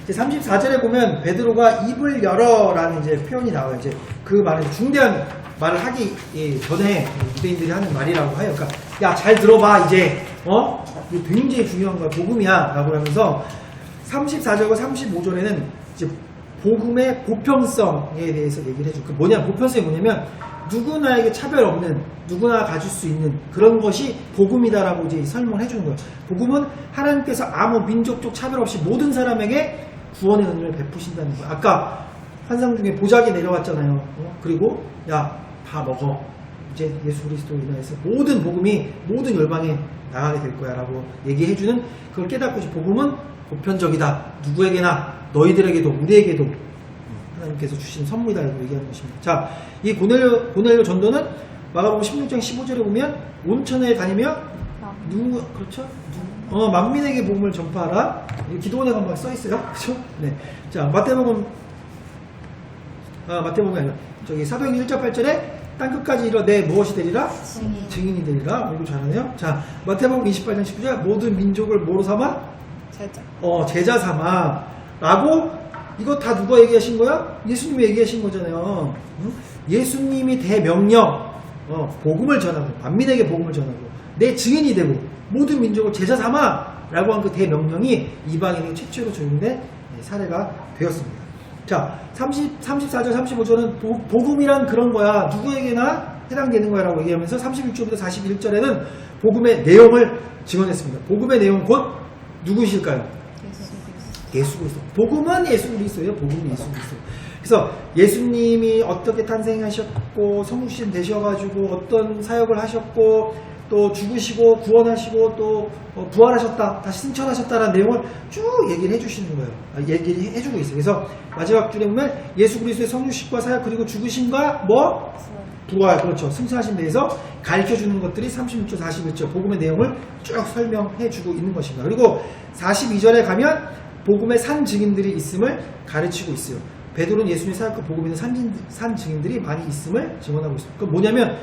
A: 이제 34절에 보면 베드로가 입을 열어라는 이제 표현이 나와요. 이제 그 말은 중대한 말을 하기 전에 유대인들이 하는 말이라고 해요. 그러니까 야 잘 들어봐 이제 이게 굉장히 중요한 거야 복음이야라고 하면서 34절과 35절에는 이제 복음의 보편성에 대해서 얘기를 해줘. 그 보편성이 뭐냐면 누구나에게 차별 없는 누구나 가질 수 있는 그런 것이 복음이다라고 이제 설명을 해주는 거예요. 복음은 하나님께서 아무 민족적 차별 없이 모든 사람에게 구원의 은혜를 베푸신다는 거예요. 아까 환상 중에 보자기 내려왔잖아요. 그리고 야 다 먹어. 이제 예수 그리스도로 인해서 모든 복음이 모든 열방에 나가게 될 거야 라고 얘기해주는 그걸 깨닫고 복음은 보편적이다. 누구에게나 너희들에게도 우리에게도 하나님께서 주신 선물이다 라고 얘기하는 것입니다. 자, 이 고넬료 전도는 마가복음 16장 15절에 보면 온천에 다니며 그렇죠? 만민에게 복음을 전파하라. 기도원에 가면 써 있어요. 그렇죠? 네. 자, 마태복음 아니라 저기 사도행전 1장 8절에 땅끝까지 이르러 내 무엇이 되리라? 증인이 되리라. 이거 잘하네요. 자, 마태복음 28장 19절 모든 민족을 뭐로 삼아? 제자 삼아. 라고 이거 다 누가 얘기하신 거야? 예수님이 얘기하신 거잖아요. 예수님이 대명령 복음을 전하고 만민에게 복음을 전하고 내 증인이 되고 모든 민족을 제자 삼아 라고 한 그 대명령이 이방인에게 최초로 적용된 사례가 되었습니다. 자, 34절 35절은 복음이란 그런 거야. 누구에게나 해당되는 거야 라고 얘기하면서 31절부터 41절에는 복음의 내용을 증언했습니다. 복음의 내용은 곧 누구이실까요? 예수 그리스도. 복음은 예수 그리스도예요. 복음은 예수 그리스도. 그래서 예수님이 어떻게 탄생하셨고 성육신 되셔가지고 어떤 사역을 하셨고 또 죽으시고 구원하시고 또 부활하셨다 다시 승천하셨다라는 내용을 쭉 얘기를 해주시는 거예요. 얘기를 해주고 있어요. 그래서 마지막 줄에 보면 예수 그리스도의 성육신과 사역 그리고 죽으심과 부활 그렇죠. 승천하신 데에서 가르쳐주는 것들이 36절 41절 복음의 내용을 쭉 설명해주고 있는 것입니다. 그리고 42절에 가면 복음의 산 증인들이 있음을 가르치고 있어요. 베드로는 예수님의 사역과 복음에 있는 산 증인들이 많이 있음을 증언하고 있습니다. 그건 뭐냐면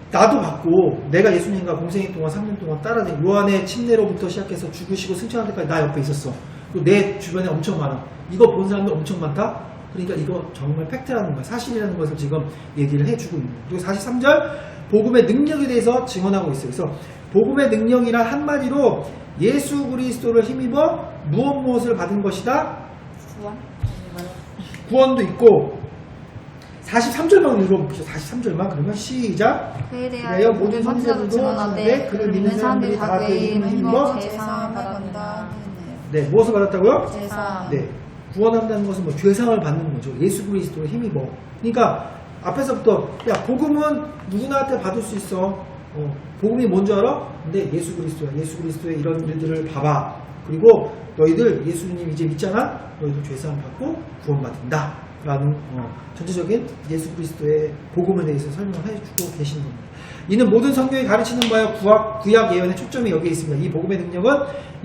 A: 나도 받고 내가 예수님과 공생애 동안 3년 동안 따라다니 요한의 침례로부터 시작해서 죽으시고 승천할 때까지 나 옆에 있었어. 그리고 내 주변에 엄청 많아. 이거 본 사람들 엄청 많다? 그러니까 이거 정말 팩트라는 거야. 사실이라는 것을 지금 얘기를 해주고 있는 거예요. 그리고 43절 복음의 능력에 대해서 증언하고 있어요. 그래서 복음의 능력이란 한마디로 예수 그리스도를 힘입어 무엇을 받은 것이다? 구원도 있고 43절만 읽어볼게요. 43절만. 그러면 시작.
B: 그에
A: 대하여
B: 대하여
A: 모든
B: 모든 선지자도
A: 선지자들도
B: 증언하되
A: 그를 믿는 사람들이 다 그의 이름을 힘입어
B: 제사함을 받았다.
A: 네, 무엇을 받았다고요?
B: 제사.
A: 네, 구원한다는 것은 뭐 죄상을 받는 거죠. 예수 그리스도를 힘입어. 그러니까 앞에서부터 야 복음은 누구나한테 받을 수 있어. 복음이 뭔지 알아? 근데 예수 그리스도야. 예수 그리스도의 이런 일들을 봐봐. 그리고 너희들 예수님 이제 믿잖아. 너희들 죄상 받고 구원받는다. 라는 전체적인 예수 그리스도의 복음에 대해서 설명해주고 계시는 겁니다. 이는 모든 성경이 가르치는 바여 구약 예언의 초점이 여기에 있습니다. 이 복음의 능력은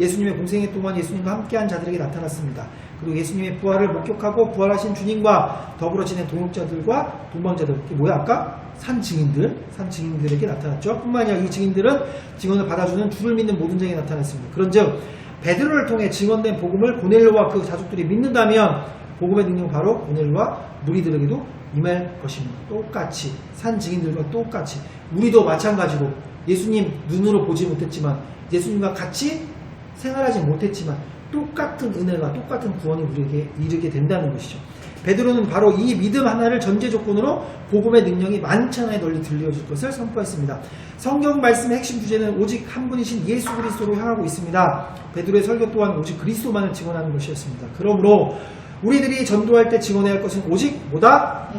A: 예수님의 공생애 동안 예수님과 함께한 자들에게 나타났습니다. 그리고 예수님의 부활을 목격하고 부활하신 주님과 더불어 지낸 동역자들과 동방자들, 이게 뭐야 아까? 산 증인들에게 나타났죠. 뿐만 아니라 이 증인들은 증언을 받아주는 주를 믿는 모든 자에게 나타났습니다. 그런즉 베드로를 통해 증언된 복음을 고넬료와 그 자족들이 믿는다면 복음의 능력 바로 고넬료와 무리들에게도 임할 것입니다. 똑같이 산 증인들과 똑같이 우리도 마찬가지로 예수님 눈으로 보지 못했지만 예수님과 같이 생활하지 못했지만 똑같은 은혜가 똑같은 구원이 우리에게 이르게 된다는 것이죠. 베드로는 바로 이 믿음 하나를 전제 조건으로 복음의 능력이 만천하에 널리 들려줄 것을 선포했습니다. 성경 말씀의 핵심 주제는 오직 한 분이신 예수 그리스도로 향하고 있습니다. 베드로의 설교 또한 오직 그리스도만을 증언하는 것이었습니다. 그러므로 우리들이 전도할 때 증언해야 할 것은 오직 뭐다?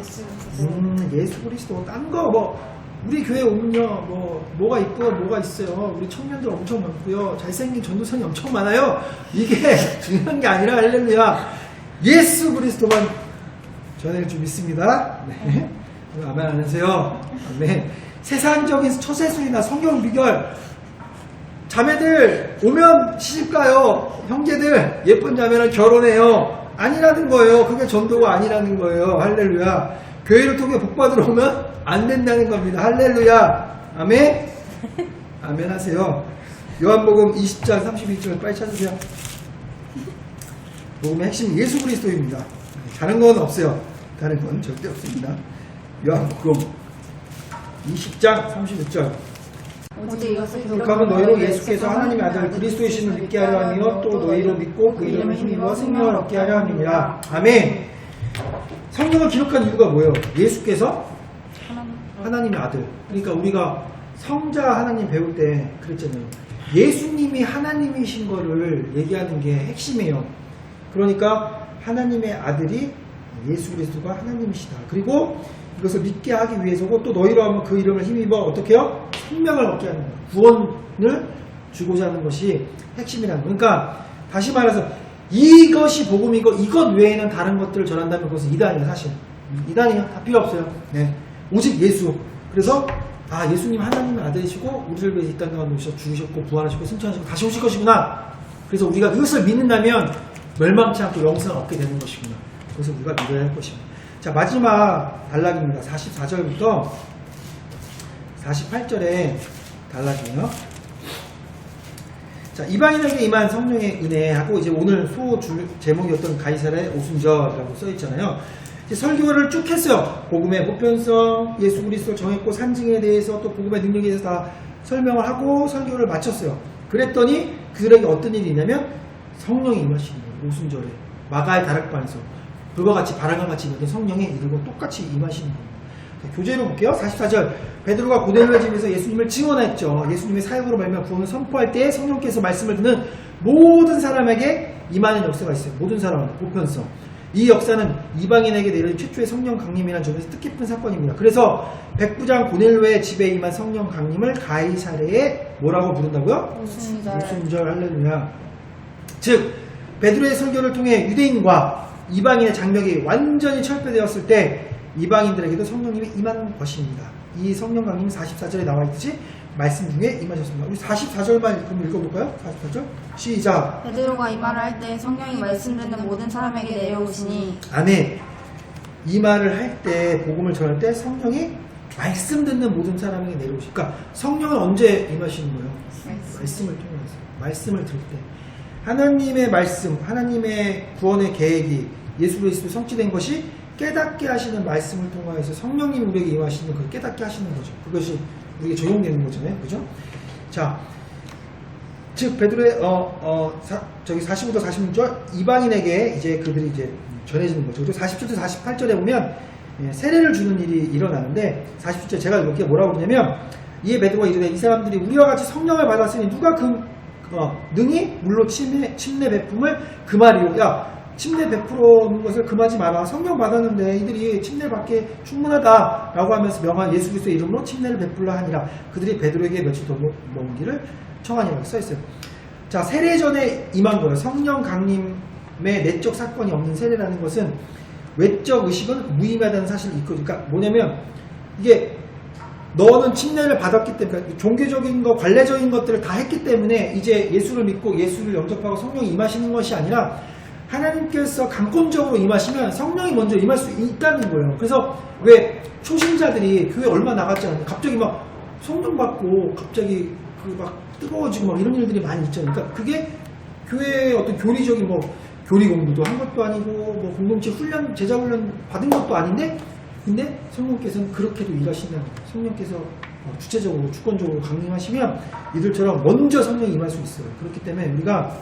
A: 예수 그리스도. 딴 거 우리 교회 오면요 뭐가 있고요, 뭐가 있어요. 우리 청년들 엄청 많고요, 잘생긴 전도사님 엄청 많아요. 이게 중요한 게 아니라 할렐루야. 예수 그리스도만 전할 줄 믿습니다. 네. 아멘 안 하세요? 아멘. 세상적인 처세술이나 성경 비결 자매들 오면 시집가요. 형제들 예쁜 자매는 결혼해요. 아니라는 거예요. 그게 전도가 아니라는 거예요. 할렐루야. 교회를 통해 복 받으러 오면 안 된다는 겁니다. 할렐루야. 아멘. 아멘 하세요. 요한복음 20장 32절 빨리 찾으세요. 복음의 핵심 예수 그리스도입니다. 다른 건 없어요. 다른 건 절대 없습니다. 요한복음 20장 36절.
B: 오직 이것을
A: 기록하면 너희로 예수께서 하나님의 아들 그리스도이심을 믿게 하려 하며 또 너희로 믿고 그 이름을 힘입어 생명을 얻게 하려 함이니라. 아멘. 성경을 기록한 이유가 뭐예요? 예수께서 하나님의 아들. 그러니까 우리가 성자 하나님 배울 때 그랬잖아요. 예수님이 하나님이신 거를 얘기하는 게 핵심이에요. 그러니까 하나님의 아들이 예수 그리스도가 하나님이시다. 그리고 이것을 믿게 하기 위해서고 또 너희로 하면 그 이름을 힘입어 어떻게 해요? 생명을 얻게 하는 거예요. 구원을 주고자 하는 것이 핵심이라는 거예요. 그러니까 다시 말해서 이것이 복음이고 이것 외에는 다른 것들을 전한다면 그것은 이단이에요. 사실 이단이에요. 다 필요 없어요. 네. 오직 예수. 그래서 예수님 하나님의 아들이시고 우리를 위해서 이 땅에 오셔서 죽으셨고 부활하시고 승천하시고 다시 오실 것이구나. 그래서 우리가 이것을 믿는다면 멸망치 않고 영생을 얻게 되는 것이구나. 그래서 우리가 믿어야 할 것입니다. 자, 마지막 단락입니다. 44절부터 48절의 단락이에요. 자, 이방인에게 임한 성령의 은혜하고 이제 오늘 제목이었던 가이사랴의 오순절이라고 써있잖아요. 이제 설교를 쭉 했어요. 복음의 보편성, 예수 그리스도를 정했고 산증에 대해서 또 복음의 능력에 대해서 다 설명을 하고 설교를 마쳤어요. 그랬더니 그들에게 어떤 일이 있냐면 성령이 임하시는 거예요. 오순절에 마가의 다락방에서 불과 같이 바람과 같이 임했던 성령의 이들과 똑같이 임하시는 겁니다. 교재로 볼게요. 44절. 베드로가 고넬료의 집에서 예수님을 증언했죠. 예수님의 사역으로 말미암아 구원을 선포할 때 성령께서 말씀을 듣는 모든 사람에게 임하는 역사가 있어요. 모든 사람한테 보편성. 이 역사는 이방인에게 내려진 최초의 성령 강림이라는 점에서 뜻깊은 사건입니다. 그래서 백부장 고넬료의 집에 임한 성령 강림을 가이사랴에 뭐라고 부른다고요? 오순절. 할렐루야. 즉 베드로의 설교를 통해 유대인과 이방인의 장벽이 완전히 철폐되었을 때 이방인들에게도 성령님이 임한 것입니다. 이 성령 강림이 44절에 나와 있듯이 말씀 중에 임하셨습니다. 우리 44절만 그럼 읽어볼까요? 44절 시작.
B: 베드로가 이 말을 할 때 성령이 말씀 듣는 모든 사람에게 내려오시니.
A: 아멘. 이 말을 할 때 복음을 전할 때 성령이 말씀 듣는 모든 사람에게 내려오시니. 그러니까 성령은 언제 임하시는 거예요? 말씀을 통해서. 말씀을 들을 때. 하나님의 말씀, 하나님의 구원의 계획이 예수 그리스도 성취된 것이 깨닫게 하시는 말씀을 통하여서 성령님이 우리에게 임하시는 그 깨닫게 하시는 거죠. 그것이 우리에게 적용되는 거잖아요. 그죠? 자, 즉 베드로의 저기 45절 46절 이방인에게 이제 그들이 이제 전해지는 거죠. 그죠? 47절 48절에 보면 세례를 주는 일이 일어나는데 40절 제가 이렇게 뭐라고 그러냐면 이에 베드로가 이르되 이 사람들이 우리와 같이 성령을 받았으니 누가 능히 물로 침례 베품을 금하리요. 야, 침례 베풀어는 것을 금하지 마라. 성령 받았는데 이들이 침례 받기에 충분하다라고 하면서 명한 예수 그리스도의 이름으로 침례를 베풀라 하니라. 그들이 베드로에게 며칠 더 머무기를 청하니라 써있어요. 자, 세례 전에 임한 거예요. 성령 강림의 내적 사건이 없는 세례라는 것은 외적 의식은 무의미하다는 사실을 있고, 그러니까 뭐냐면 이게 너는 침례를 받았기 때문에, 그러니까 종교적인 거, 관례적인 것들을 다 했기 때문에 이제 예수를 믿고 예수를 영접하고 성령이 임하시는 것이 아니라 하나님께서 강권적으로 임하시면 성령이 먼저 임할 수 있다는 거예요. 그래서 왜 초신자들이 교회 얼마 나갔잖아요. 갑자기 막 성령 받고 갑자기 막 뜨거워지고 막 이런 일들이 많이 있잖아요. 그러니까 그게 교회의 어떤 교리적인 교리 공부도 한 것도 아니고 공동체 훈련, 제자 훈련 받은 것도 아닌데, 근데 성령께서는 그렇게도 일하신다는 거예요. 성령께서 주체적으로 주권적으로 강림하시면 이들처럼 먼저 성령이 임할 수 있어요. 그렇기 때문에 우리가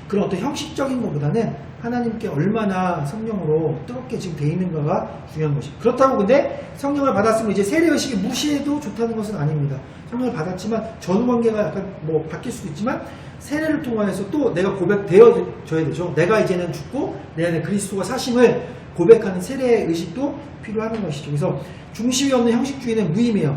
A: 그런 어떤 형식적인 것보다는 하나님께 얼마나 성령으로 뜨겁게 지금 돼 있는가가 중요한 것이죠. 그렇다고 근데 성령을 받았으면 이제 세례의식이 무시해도 좋다는 것은 아닙니다. 성령을 받았지만 전관계가 약간 바뀔 수도 있지만 세례를 통해서 또 내가 고백되어져야 되죠. 내가 이제는 죽고 내 안에 그리스도가 사심을 고백하는 세례의식도 필요한 것이죠. 그래서 중심이 없는 형식주의는 무의미해요.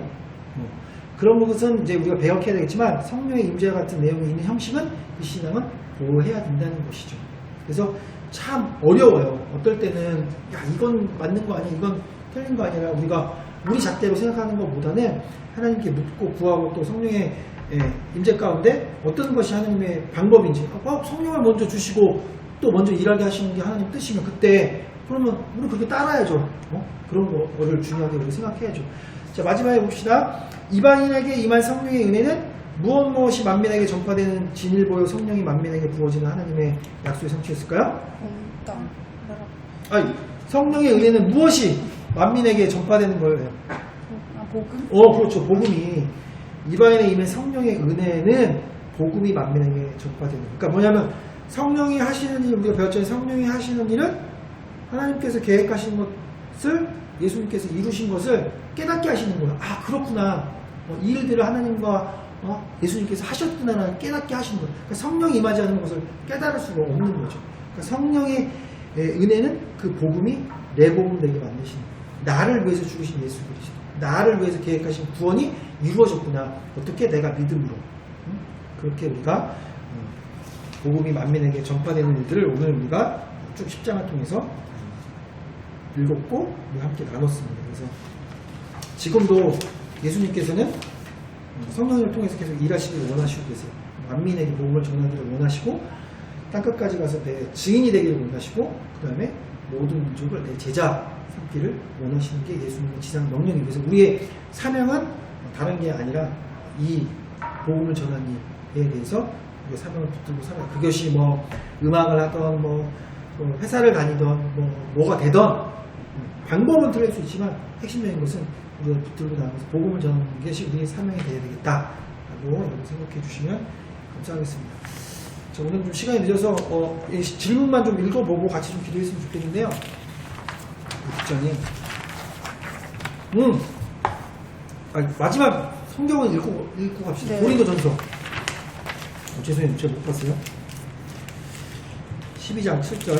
A: 그런 것은 이제 우리가 배역해야 되겠지만 성령의 임재와 같은 내용이 있는 형식은 그 신앙은 보호해야 된다는 것이죠. 그래서 참 어려워요. 어떨 때는 야 이건 맞는 거 아니야, 이건 틀린 거 아니라 우리가 우리 잣대로 생각하는 것보다는 하나님께 묻고 구하고 또 성령의 임재 가운데 어떤 것이 하나님의 방법인지 성령을 먼저 주시고 또 먼저 일하게 하시는 게 하나님 뜻이면 그때 그러면 우리 그렇게 따라야죠. 그런 거를 중요하게 우리 생각해야죠. 자, 마지막에 봅시다. 이방인에게 임한 성령의 은혜는 무엇이 만민에게 전파되는 진일보요 성령이 만민에게 부어지는 하나님의 약속의 성취였을까요? 아니, 성령의 은혜는 무엇이 만민에게 전파되는 거예요?
B: 복음?
A: 그렇죠. 복음이 이방인에 임한 성령의 은혜는 복음이 만민에게 전파되는 거예요. 그러니까 뭐냐면 성령이 하시는 일, 우리가 배웠잖아요. 성령이 하시는 일은 하나님께서 계획하신 것을 예수님께서 이루신 것을 깨닫게 하시는 거예요. 아, 그렇구나. 이 일들을 하나님과 예수님께서 하셨구나라는 깨닫게 하시는 거예요. 그러니까 성령이 임하지 않는 것을 깨달을 수가 없는 거죠. 그러니까 성령의 은혜는 그 복음이 내 복음 되게 만드시는 거예요. 나를 위해서 죽으신 예수 그리스도, 나를 위해서 계획하신 구원이 이루어졌구나. 어떻게? 내가 믿음으로. 그렇게 우리가 복음이 만민에게 전파되는 일들을 오늘 우리가 쭉 10장을 통해서 읽었고 우리 함께 나눴습니다. 그래서 지금도 예수님께서는 성령을 통해서 계속 일하시기를 원하시고 계세요. 만민에게 복음을 전하기를 원하시고 땅끝까지 가서 내 증인이 되기를 원하시고 그 다음에 모든 민족을 내 제자 삼기를 원하시는 게 예수님의 지상 명령이에요. 그래서 우리의 사명은 다른 게 아니라 이 복음을 전하는 일에 대해서 우리의 사명을 붙들고 살아요. 그것이 음악을 하던 회사를 다니던 뭐가 되던 방법은 틀릴 수 있지만 핵심적인 것은 우리가 붙들고 나가서 복음을 전하는 것이 우리의 사명이 되어야 되겠다라고 여러분 생각해 주시면 감사하겠습니다. 자, 오늘 좀 시간이 늦어서 질문만 좀 읽어보고 같이 좀 기도했으면 좋겠는데요. 국장님, 마지막 성경은 읽고 갑시다.
B: 네.
A: 고린도전서. 죄송해요, 제가 못 봤어요. 12장 7절.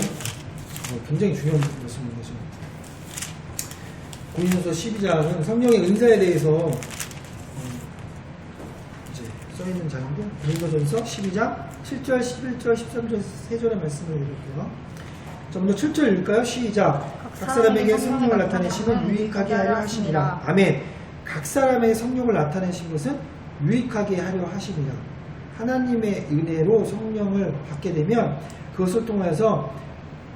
A: 굉장히 중요한 말씀입니다. 고린도서 12장은 성령의 은사에 대해서 이제 써있는 장인데 고린도전서 12장 7절, 11절, 13절 세 절의 말씀을 읽을게요. 자, 먼저 7절 읽을까요? 시작. 각 사람에게 성령을 나타내시면 유익하게 하려 하심이라. 아멘. 각 사람에게 성령을 나타내신 것은 유익하게 하려 하심이라. 하나님의 은혜로 성령을 받게 되면 그것을 통해서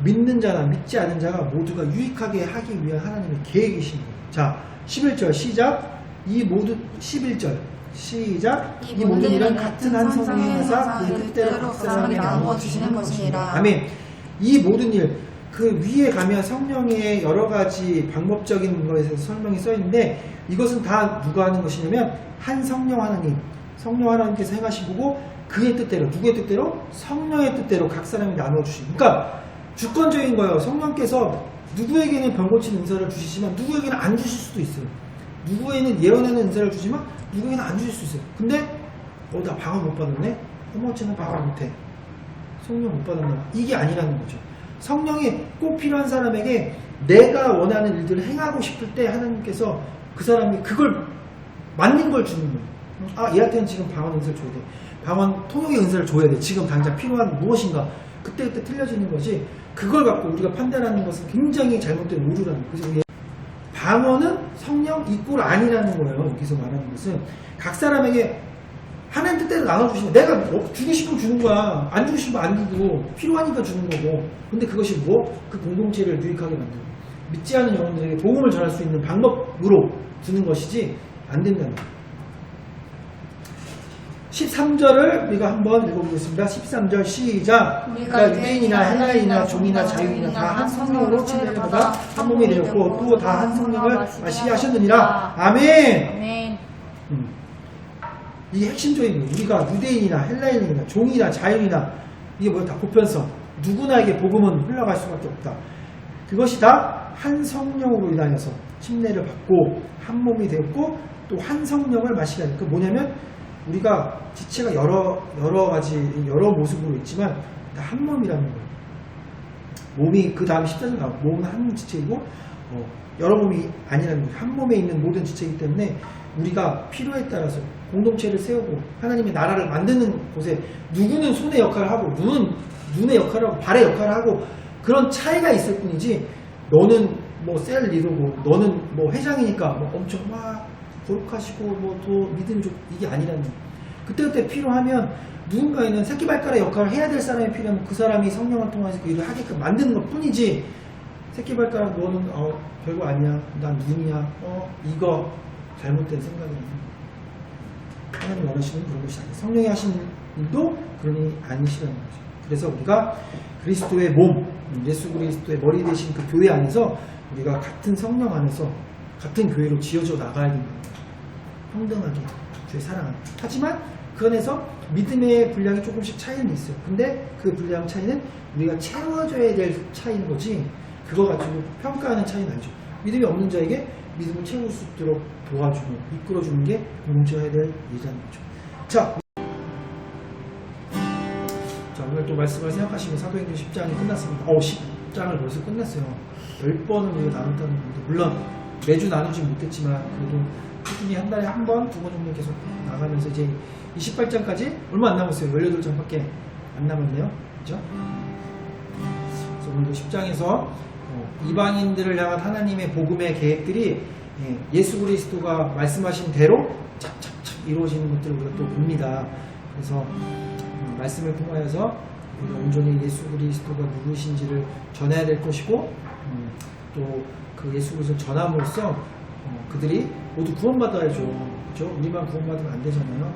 A: 믿는 자나 믿지 않은 자가 모두가 유익하게 하기 위한 하나님의 계획이신 거예요. 자, 11절 시작. 11절 시작. 이 모든 일은 같은 한 성령이 하사 그 뜻대로 각 사람에게 나누어 주시는 것이니라. 아멘. 이 모든 일, 그 위에 가면 성령의 여러 가지 방법적인 것에 대해서 설명이 써 있는데 이것은 다 누가 하는 것이냐면 한 성령 하나님께서 행하신 거고 그의 뜻대로, 누구의 뜻대로? 성령의 뜻대로 각 사람이 나누어 주시고. 그러니까 주권적인 거예요. 성령께서 누구에게는 병 고치는 은사를 주시지만 누구에게는 안 주실 수도 있어요. 누구에게는 예언하는 은사를 주지만 누구에게는 안 주실 수 있어요. 근데 나 방언 못 받았네? 어머치는 방언 못해. 성령 못 받았나? 이게 아니라는 거죠. 성령이 꼭 필요한 사람에게 내가 원하는 일들을 행하고 싶을 때 하나님께서 그 사람이 그걸 맞는 걸 주는 거예요. 얘한테는 지금 방언 은사를 줘야 돼. 방언 통역의 은사를 줘야 돼. 지금 당장 필요한 무엇인가. 그때그때 틀려지는 거지. 그걸 갖고 우리가 판단하는 것은 굉장히 잘못된 오류라는 거예요. 그래서 우리 방언은 성령 이꼴 아니라는 거예요. 여기서 말하는 것은 각 사람에게 하나님 뜻대로 나눠주시면 내가 주고 싶으면 주는 거야. 안 주고 싶으면 안 주고 필요하니까 주는 거고. 근데 그것이 그 공동체를 유익하게 만들고 믿지 않는 영혼들에게 복음을 전할 수 있는 방법으로 주는 것이지 안 된다는 거예요. 13절을 우리가 한번 읽어보겠습니다. 13절 시작. 그러니까 유대인이나 헬라인이나 종이나 자유인이나 다 한 성령으로 침례를 받아 한 몸이 되었고 또 다 한 성령을 마시게 하셨느니라. 아멘. 이게 핵심적인 거예요. 우리가 유대인이나 헬라인이나 종이나 자유인이나 이게 뭐야? 다 보편성. 누구나에게 복음은 흘러갈 수밖에 없다. 그것이 다 한 성령으로 인하여서 침례를 받고 한 몸이 되었고 또 한 성령을 마시게 하는. 그 뭐냐면 우리가 지체가 여러 가지 여러 모습으로 있지만 다 한 몸이라는 거예요. 몸이 그 다음 14절 나오고 몸은 한 지체이고 여러 몸이 아니라는 거예요. 한 몸에 있는 모든 지체이기 때문에 우리가 필요에 따라서 공동체를 세우고 하나님의 나라를 만드는 곳에 누구는 손의 역할을 하고 누구는 눈의 역할을 하고 발의 역할을 하고 그런 차이가 있을 뿐이지 너는 뭐 셀 리더고 너는 뭐 회장이니까 뭐 엄청 막 거룩하시고 뭐 또 믿음이 좋고 이게 아니라는 거예요. 그때그때 필요하면 누군가에는 새끼발가락 역할을 해야 될 사람이 필요하면 그 사람이 성령을 통해서 그 일을 하게끔 만드는 것 뿐이지 새끼발가락 너는 별거 아니야 난 눈이야 이거 잘못된 생각이야. 하나님 원하시는 그런 것이 아니에요. 성령이 하시는 일도 그런 일이 아니시라는 거죠. 그래서 우리가 그리스도의 몸, 예수 그리스도의 머리 되신 그 교회 안에서 우리가 같은 성령 안에서 같은 교회로 지어져 나가야 됩니다. 평등하게 주의 사랑하는. 하지만 그 안에서 믿음의 분량이 조금씩 차이는 있어요. 근데 그 분량 차이는 우리가 채워줘야 될 차이인 거지 그거 가지고 평가하는 차이는 아니죠. 믿음이 없는 자에게 믿음을 채울 수 있도록 도와주고 이끌어주는 게 공동체가 해야 될 일이라는 거죠. 자, 오늘 또 말씀을 생각하시면 사도행전 10장이 끝났습니다. 10장을 벌써 끝났어요. 10번을 우리가 나눴다는 건데 물론 매주 나누지 못했지만 그래도 꾸준히 한 달에 한 번, 두 번 정도 계속 나가면서 이제 28장까지 얼마 안 남았어요. 18장밖에 안 남았네요. 그죠? 그래서 오늘도 10장에서 이방인들을 향한 하나님의 복음의 계획들이 예수 그리스도가 말씀하신 대로 착착착 이루어지는 것들을 우리가 또 봅니다. 그래서 말씀을 통하여서 우리가 온전히 예수 그리스도가 누구신지를 전해야 될 것이고 또 그 예수 그리스도를 전함으로써 그들이 모두 구원받아야죠. 그렇죠? 우리만 구원받으면 안 되잖아요.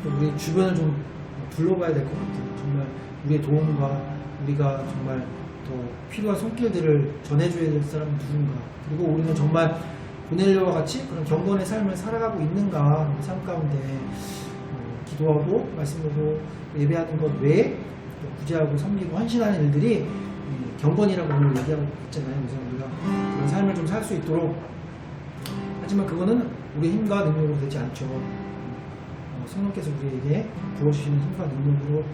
A: 또 우리 주변을 좀 둘러봐야 될 것 같아요. 정말 우리의 도움과 우리가 정말 더 필요한 손길들을 전해줘야 될 사람은 누군가. 그리고 우리는 정말 고넬료와 같이 그런 경건의 삶을 살아가고 있는가. 우리 삶 가운데 기도하고 말씀 보고 예배하는 것 외에 구제하고 섬기고 헌신하는 일들이 경건이라고 오늘 얘기하고 있잖아요. 그래서 우리가 그런 삶을 좀 살 수 있도록 하지만 그거는 우리 힘과 능력으로 되지 않죠. 성령께서 우리에게 부어주시는 힘과 능력으로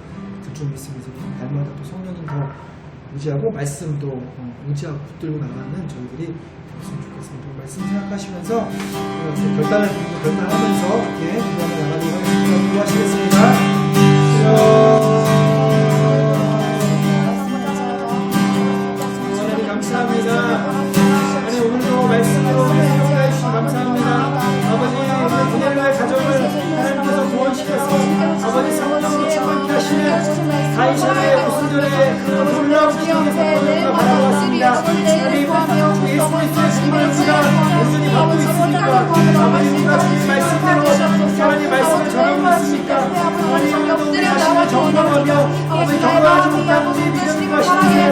A: 될 줄 믿습니다. 날마다 또 성령님 더 의지하고 말씀도 의지하고 붙들고 나가는 저희들이 됐으면 좋겠습니다. 말씀 생각하시면서 결단을 드리고 결단하면서 이렇게 기도하며 나가도록 하겠습니다. 기도하시겠습니다. 하나님 감사합니다. 아니 오늘도 말씀으로 사용해 주시니 감사합니다. 아버지 우리 고넬료의 가정을 하나님께서 구원시켜서 아버지 성령으로 충만케 하시는 다이샤의 오순절에 그 놀라운 기적의 사건을 바라보았습니다. 하나님 주 예수 그리스도의 힘을 우리가 온전히 받고 있습니까? 아버지 우리가 주신 말씀대로 하나님 말씀을 전하고 있습니까? 하나님 오늘도 우리 자신을 점검하며 아버지 경건하지 못한 우리의 믿음을 하시는